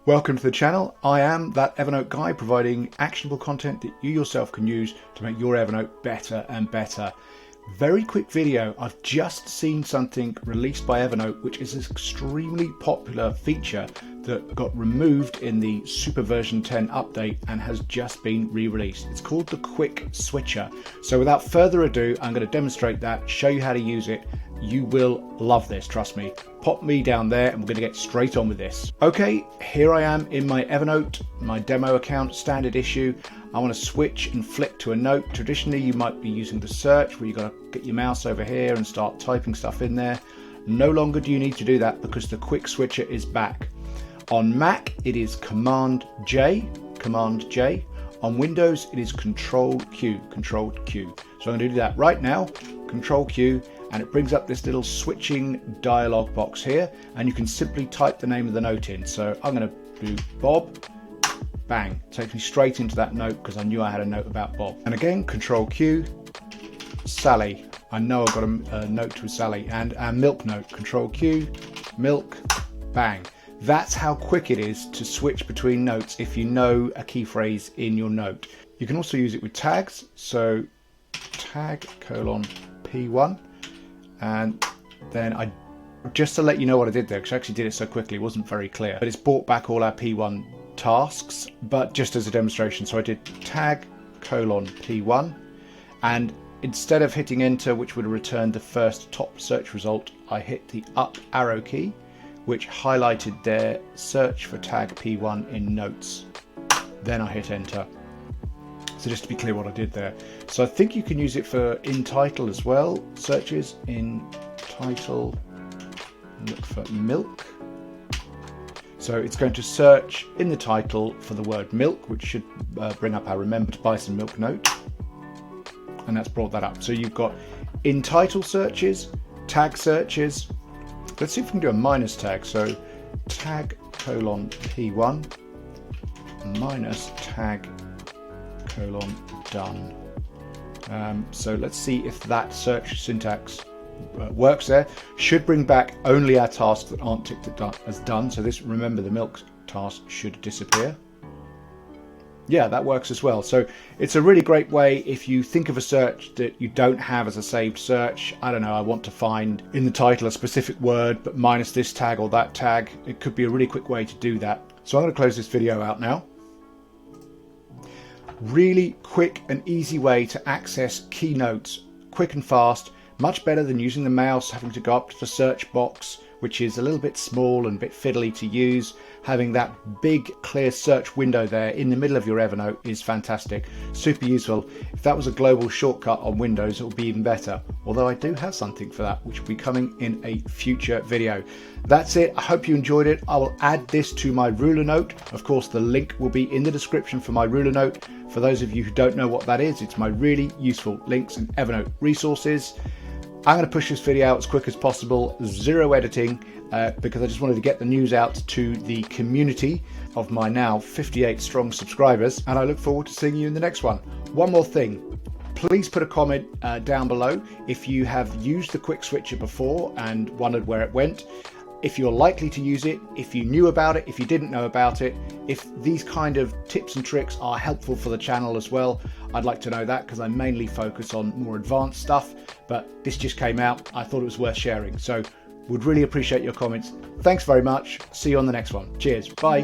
Welcome to the channel. I am that Evernote guy providing actionable content that you yourself can use to make your Evernote better and better. Very quick video. I've just seen something released by Evernote which is an extremely popular feature that got removed in the Super version 10 update and has just been re-released. It's called the Quick Switcher. So without further ado, I'm going to demonstrate that, show you how to use it. You will love this, trust me. Pop me down there and we're going to get straight on with this. Okay, here I am in my Evernote, my demo account, standard issue. I want to switch and flick to a note. Traditionally, you might be using the search where you've got to get your mouse over here and start typing stuff in there. No longer do you need to do that because the Quick Switcher is back. On Mac, it is Command J. On Windows, it is Control Q. So I'm going to do that right now, Control Q, and it brings up this little switching dialog box here, and you can simply type the name of the note in. So I'm going to do Bob, bang, takes me straight into that note because I knew I had a note about Bob. And again, Control Q, Sally. I know I've got a note to Sally, and a milk note, Control Q, milk, bang. That's how quick it is to switch between notes if you know a key phrase in your note. You can also use it with tags, so tag :P1, and then just to let you know what I did there, because I actually did it so quickly it wasn't very clear, but it's brought back all our P1 tasks, but just as a demonstration. So I did tag :P1, and instead of hitting enter, which would have returned the first top search result, I hit the up arrow key, which highlighted their search for tag P1 in notes. Then I hit enter. So just to be clear what I did there. So I think you can use it for in title as well. Searches in title, look for milk. So it's going to search in the title for the word milk, which should bring up our remember to buy some milk note. And that's brought that up. So you've got in title searches, tag searches. Let's see if we can do a minus tag. So tag :P1 minus tag :done. So let's see if that search syntax works there. Should bring back only our tasks that aren't ticked as done. So this remember the milk task should disappear. Yeah, that works as well. So it's a really great way if you think of a search that you don't have as a saved search. I don't know, I want to find in the title a specific word but minus this tag or that tag. It could be a really quick way to do that. So I'm going to close this video out now. Really quick and easy way to access keynotes, quick and fast, much better than using the mouse, having to go up to the search box, which is a little bit small and a bit fiddly to use. Having that big clear search window there in the middle of your Evernote is fantastic, super useful. If that was a global shortcut on Windows, it would be even better, although I do have something for that which will be coming in a future video. That's it. I hope you enjoyed it. I will add this to my R.U.L.E.R Note. Of course, the link will be in the description for my R.U.L.E.R Note. For those of you who don't know what that is, it's my really useful links and Evernote resources. I'm going to push this video out as quick as possible, zero editing, because I just wanted to get the news out to the community of my now 58 strong subscribers, and I look forward to seeing you in the next one. One more thing, please put a comment down below if you have used the Quick Switcher before and wondered where it went, if you're likely to use it, if you knew about it, if you didn't know about it, if these kind of tips and tricks are helpful for the channel as well. I'd like to know that because I mainly focus on more advanced stuff, but this just came out. I thought it was worth sharing. So would really appreciate your comments. Thanks very much. See you on the next one. Cheers. Bye.